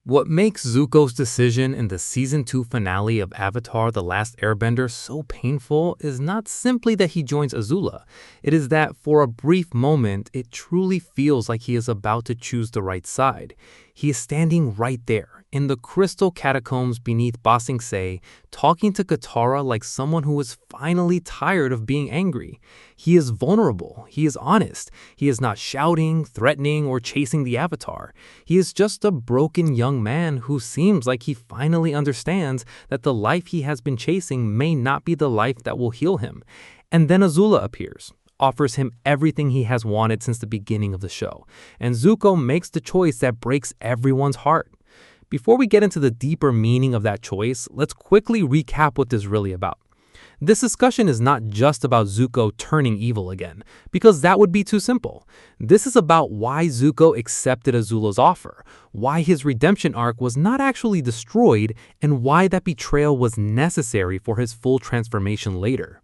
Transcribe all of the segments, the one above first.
What makes Zuko's decision in the Season 2 finale of Avatar: The Last Airbender so painful is not simply that he joins Azula. It is that for a brief moment, it truly feels like he is about to choose the right side. He is standing right there, in the crystal catacombs beneath Ba Sing Se, talking to Katara like someone who is finally tired of being angry. He is vulnerable, he is honest, he is not shouting, threatening, or chasing the Avatar. He is just a broken young man who seems like he finally understands that the life he has been chasing may not be the life that will heal him. And then Azula appears, offers him everything he has wanted since the beginning of the show, and Zuko makes the choice that breaks everyone's heart. Before we get into the deeper meaning of that choice, let's quickly recap what this is really about. This discussion is not just about Zuko turning evil again, because that would be too simple. This is about why Zuko accepted Azula's offer, why his redemption arc was not actually destroyed, and why that betrayal was necessary for his full transformation later.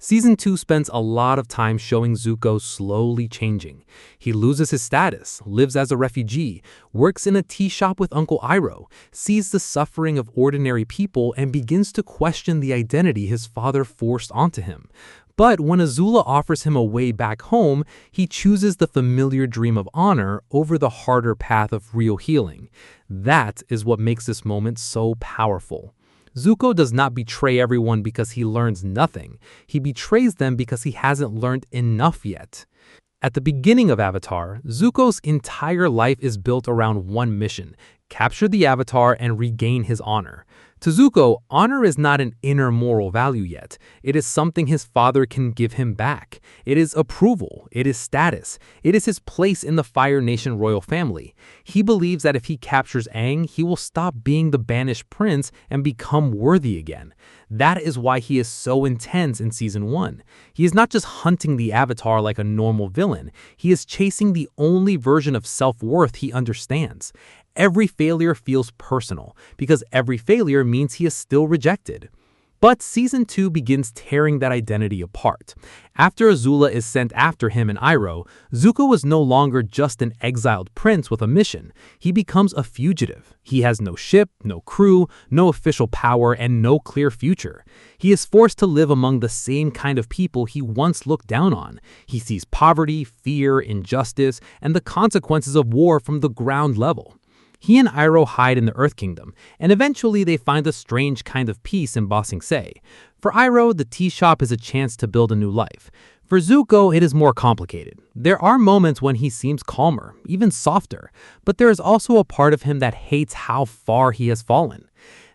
Season 2 spends a lot of time showing Zuko slowly changing. He loses his status, lives as a refugee, works in a tea shop with Uncle Iroh, sees the suffering of ordinary people, and begins to question the identity his father forced onto him. But when Azula offers him a way back home, he chooses the familiar dream of honor over the harder path of real healing. That is what makes this moment so powerful. Zuko does not betray everyone because he learns nothing. He betrays them because he hasn't learned enough yet. At the beginning of Avatar, Zuko's entire life is built around one mission: capture the Avatar and regain his honor. To Zuko, honor is not an inner moral value yet. It is something his father can give him back. It is approval. It is status. It is his place in the Fire Nation royal family. He believes that if he captures Aang, he will stop being the banished prince and become worthy again. That is why he is so intense in Season 1. He is not just hunting the Avatar like a normal villain. He is chasing the only version of self-worth he understands. Every failure feels personal, because every failure means he is still rejected. But Season 2 begins tearing that identity apart. After Azula is sent after him and Iroh, Zuko is no longer just an exiled prince with a mission. He becomes a fugitive. He has no ship, no crew, no official power, and no clear future. He is forced to live among the same kind of people he once looked down on. He sees poverty, fear, injustice, and the consequences of war from the ground level. He and Iroh hide in the Earth Kingdom, and eventually they find a strange kind of peace in Ba Sing Se. For Iroh, the tea shop is a chance to build a new life. For Zuko, it is more complicated. There are moments when he seems calmer, even softer, but there is also a part of him that hates how far he has fallen.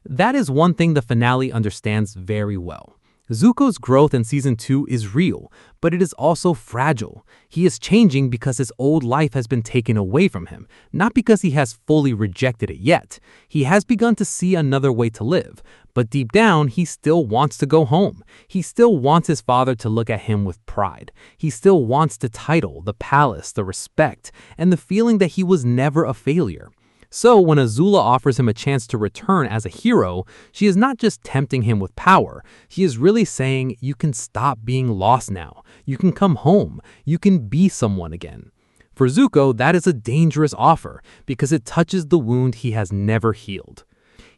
That is one thing the finale understands very well. Zuko's growth in Season 2 is real, but it is also fragile. He is changing because his old life has been taken away from him, not because he has fully rejected it yet. He has begun to see another way to live, but deep down, he still wants to go home. He still wants his father to look at him with pride. He still wants the title, the palace, the respect, and the feeling that he was never a failure. So when Azula offers him a chance to return as a hero, she is not just tempting him with power. She is really saying, you can stop being lost now. You can come home. You can be someone again. For Zuko, that is a dangerous offer because it touches the wound he has never healed.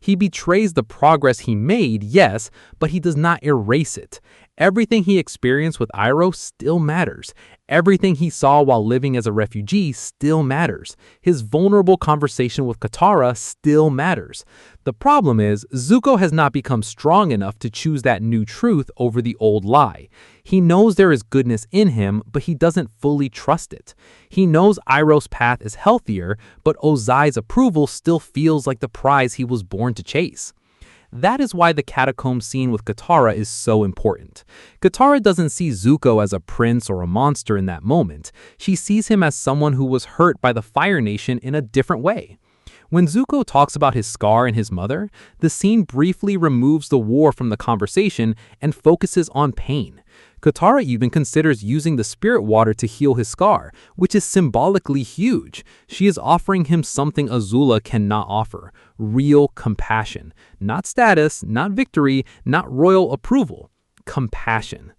He betrays the progress he made, yes, but he does not erase it. Everything he experienced with Iroh still matters. Everything he saw while living as a refugee still matters. His vulnerable conversation with Katara still matters. The problem is, Zuko has not become strong enough to choose that new truth over the old lie. He knows there is goodness in him, but he doesn't fully trust it. He knows Iroh's path is healthier, but Ozai's approval still feels like the prize he was born to chase. That is why the catacomb scene with Katara is so important. Katara doesn't see Zuko as a prince or a monster in that moment. She sees him as someone who was hurt by the Fire Nation in a different way. When Zuko talks about his scar and his mother, the scene briefly removes the war from the conversation and focuses on pain. Katara even considers using the spirit water to heal his scar, which is symbolically huge. She is offering him something Azula cannot offer: real compassion. Not status, not victory, not royal approval. Compassion.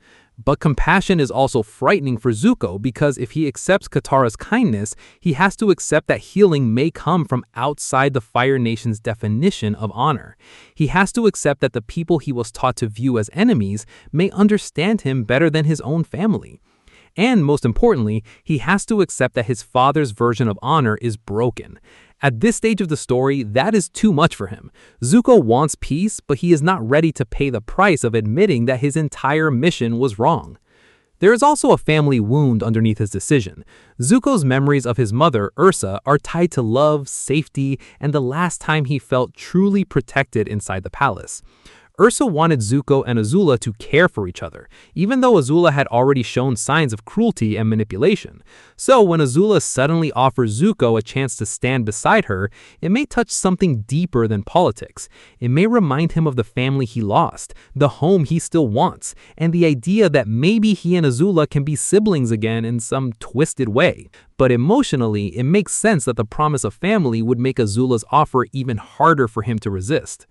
But compassion is also frightening for Zuko because if he accepts Katara's kindness, he has to accept that healing may come from outside the Fire Nation's definition of honor. He has to accept that the people he was taught to view as enemies may understand him better than his own family. And most importantly, he has to accept that his father's version of honor is broken. At this stage of the story, that is too much for him. Zuko wants peace, but he is not ready to pay the price of admitting that his entire mission was wrong. There is also a family wound underneath his decision. Zuko's memories of his mother, Ursa, are tied to love, safety, and the last time he felt truly protected inside the palace. Ursa wanted Zuko and Azula to care for each other, even though Azula had already shown signs of cruelty and manipulation. So when Azula suddenly offers Zuko a chance to stand beside her, it may touch something deeper than politics. It may remind him of the family he lost, the home he still wants, and the idea that maybe he and Azula can be siblings again in some twisted way. But emotionally, it makes sense that the promise of family would make Azula's offer even harder for him to resist.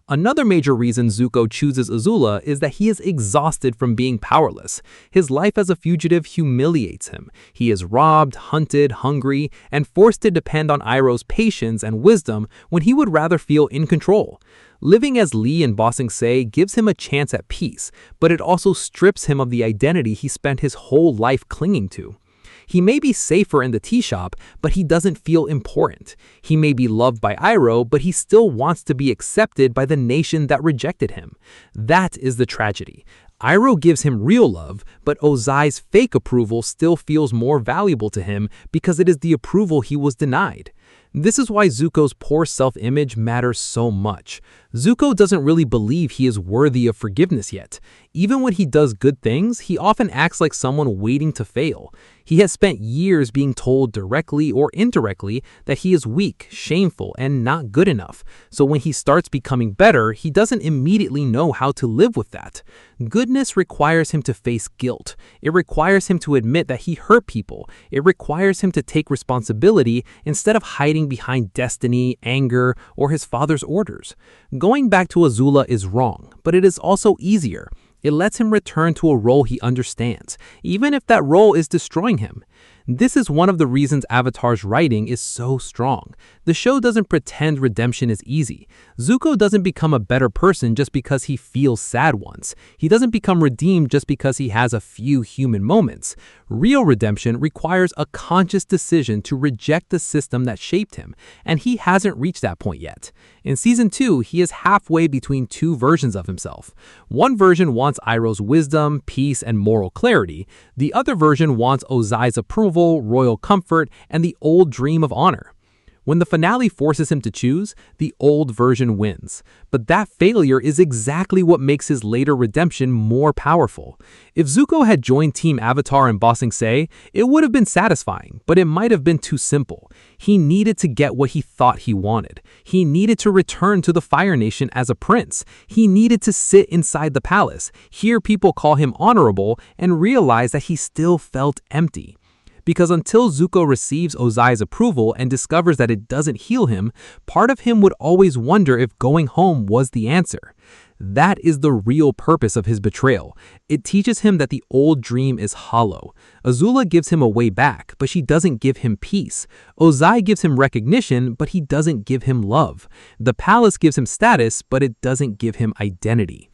Another major reason Zuko chooses Azula is that he is exhausted from being powerless. His life as a fugitive humiliates him. He is robbed, hunted, hungry, and forced to depend on Iroh's patience and wisdom when he would rather feel in control. Living as Lee in Ba Sing Se gives him a chance at peace, but it also strips him of the identity he spent his whole life clinging to. He may be safer in the tea shop, but he doesn't feel important. He may be loved by Iroh, but he still wants to be accepted by the nation that rejected him. That is the tragedy. Iroh gives him real love, but Ozai's fake approval still feels more valuable to him because it is the approval he was denied. This is why Zuko's poor self-image matters so much. Zuko doesn't really believe he is worthy of forgiveness yet. Even when he does good things, he often acts like someone waiting to fail. He has spent years being told directly or indirectly that he is weak, shameful, and not good enough. So when he starts becoming better, he doesn't immediately know how to live with that. Goodness requires him to face guilt. It requires him to admit that he hurt people. It requires him to take responsibility instead of hiding behind destiny, anger, or his father's orders. Going back to Azula is wrong, but it is also easier. It lets him return to a role he understands, even if that role is destroying him. This is one of the reasons Avatar's writing is so strong. The show doesn't pretend redemption is easy. Zuko doesn't become a better person just because he feels sad once. He doesn't become redeemed just because he has a few human moments. Real redemption requires a conscious decision to reject the system that shaped him, and he hasn't reached that point yet. In Season 2, he is halfway between two versions of himself. One version wants Iroh's wisdom, peace, and moral clarity. The other version wants Ozai's approval, royal comfort, and the old dream of honor. When the finale forces him to choose, the old version wins. But that failure is exactly what makes his later redemption more powerful. If Zuko had joined Team Avatar in Ba Sing Se, it would have been satisfying, but it might have been too simple. He needed to get what he thought he wanted. He needed to return to the Fire Nation as a prince. He needed to sit inside the palace, hear people call him honorable, and realize that he still felt empty. Because until Zuko receives Ozai's approval and discovers that it doesn't heal him, part of him would always wonder if going home was the answer. That is the real purpose of his betrayal. It teaches him that the old dream is hollow. Azula gives him a way back, but she doesn't give him peace. Ozai gives him recognition, but he doesn't give him love. The palace gives him status, but it doesn't give him identity.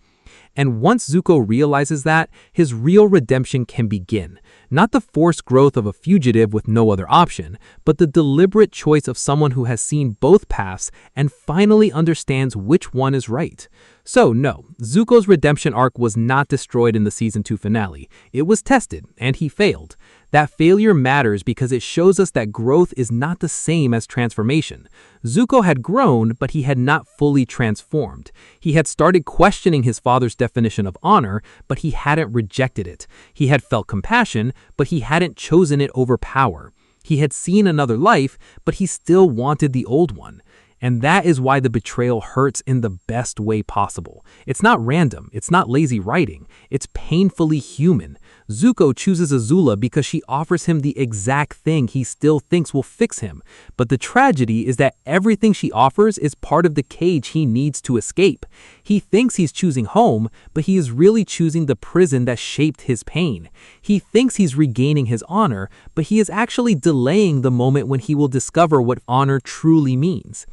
And once Zuko realizes that, his real redemption can begin. Not the forced growth of a fugitive with no other option, but the deliberate choice of someone who has seen both paths and finally understands which one is right. So no, Zuko's redemption arc was not destroyed in the Season 2 finale. It was tested, and he failed. That failure matters because it shows us that growth is not the same as transformation. Zuko had grown, but he had not fully transformed. He had started questioning his father's definition of honor, but he hadn't rejected it. He had felt compassion, but he hadn't chosen it over power. He had seen another life, but he still wanted the old one. And that is why the betrayal hurts in the best way possible. It's not random. It's not lazy writing. It's painfully human. Zuko chooses Azula because she offers him the exact thing he still thinks will fix him. But the tragedy is that everything she offers is part of the cage he needs to escape. He thinks he's choosing home, but he is really choosing the prison that shaped his pain. He thinks he's regaining his honor, but he is actually delaying the moment when he will discover what honor truly means.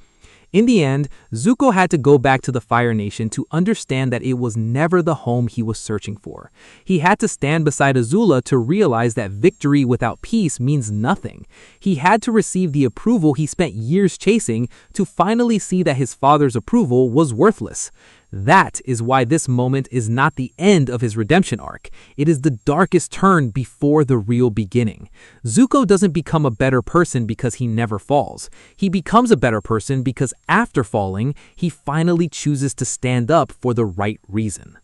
In the end, Zuko had to go back to the Fire Nation to understand that it was never the home he was searching for. He had to stand beside Azula to realize that victory without peace means nothing. He had to receive the approval he spent years chasing to finally see that his father's approval was worthless. That is why this moment is not the end of his redemption arc. It is the darkest turn before the real beginning. Zuko doesn't become a better person because he never falls. He becomes a better person because after falling, he finally chooses to stand up for the right reason.